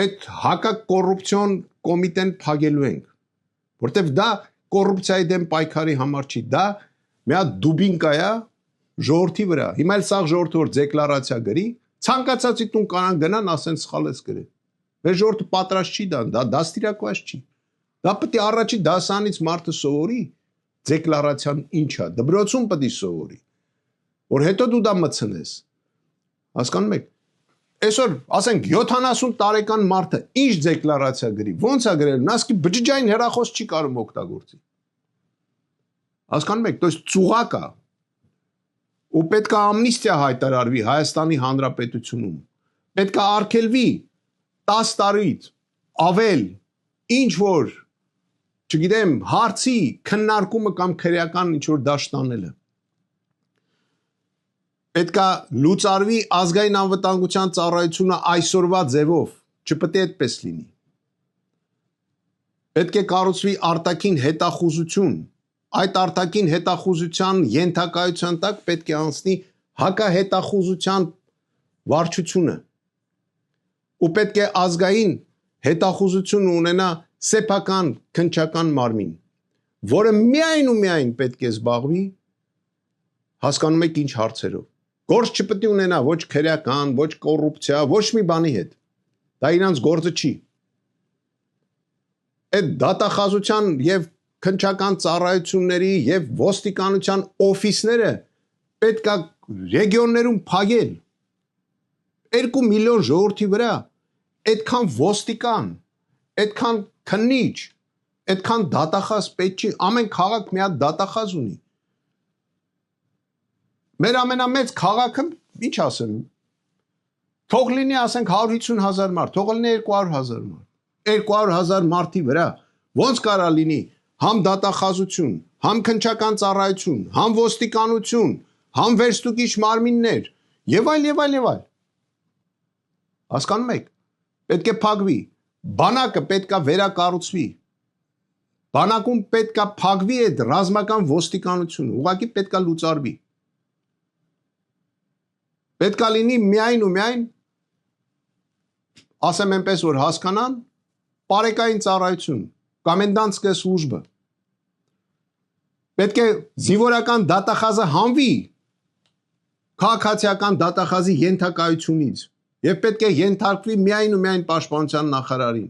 այդ հակակոռուպցիոն կոմիտեն փակելու ենք, որտեվ դա կոռուպցիայի դեմ պայքարի համար չի, դա մի հատ դուբինկա է ժողովրդի վրա։ Հիմա էլ սա ժողովուրդը որ դեկլարացիա գրի, ցանկացածի տուն կանան գնան, ասեն սխալ ես գրել։ Մեր ժողովուրդը պատրաստ չի դա դաստիարակված չի։ Դա պետք է առաջի դասանից մարդը սովորի դեկլարացիան ինչ է, դպրոցում պետք է սովորի, որ հետո դու դա մտցնես։ Հասկանում եք։ Այսօր, ասենք 70 տարեկան մարդը ինչ դեկլարացիա գրի, ո՞նց է գրել, նասկի բջջային հեռախոս չի կարող օգտագործի։ Հասկանում եք, то есть ծուղակ է։ Ու պետք է ամնիստիա հայտարարվի Հայաստանի Հանրապետությունում։ Պետք է արգելվի 10 տարից ավել ինչ որ, չգիտեմ, հարցի քննարկումը կամ քրեական ինչ որ դաշտանելը։ Պետք է լուծարվի ազգային անվտանգության ծառայությունը այսօրվա ձևով, չպետք է այդպես լինի։ Պետք է կառուցվի արտաքին հետախուզություն, այդ արտաքին հետախուզության ենթակայության տակ պետք է անցնի հակահետախուզության վարչությունը, ու պետք է ազգային հետախուզություն ունենա սեփական քննչական մարմին, որը միայն ու միայն պետք է զբաղվի, հասկանում եք ինչ հարցերով։ Գործ չպետք է ունենա ոչ քրեական, ոչ կոռուպցիա, ոչ մի բանի հետ։ Դա իրանց գործը չի։ Այդ դատախազության եւ քննչական ծառայությունների եւ ոստիկանության օֆիսները պետք է ռեգիոններում փակել։ 2 միլիոն ժողովրդի վրա այդքան ոստիկան, այդքան քննիչ, այդքան դատախազ պետք չի, ամեն քաղաք մի հատ դատախազ ունի։ Մեր ամենամեծ քաղաքը, ինչ ասեմ, թող լինի ասենք 150,000 մարդ, թող լինի 200,000 մարդ, 200,000 մարդի վրա ոնց կարա լինի համ դատախազություն, համ քննչական ծառայություն, համ ոստիկանություն, համ վերստուգիչ մարմիններ եւ այլ եւ այլ եւ այլ։ Հասկանում եք, պետք է փակվի, բանակը պետք է վերակառուցվի, բանակում պետք է փակվի այդ ռազմական ոստիկանությունը, ուղղակի պետք է լուծարվի։ Պետք է լինի միայն ու միայն, ասեմ այնպես որ հասկանան, պարեկային ծառայություն, կոմենդանտսկե սլուժբը։ Պետք է զինվորական դատախազը հանվի քաղաքացիական դատախազի ենթակայությունից եւ պետք է ենթարկվի միայն ու միայն պաշտպանության նախարարին։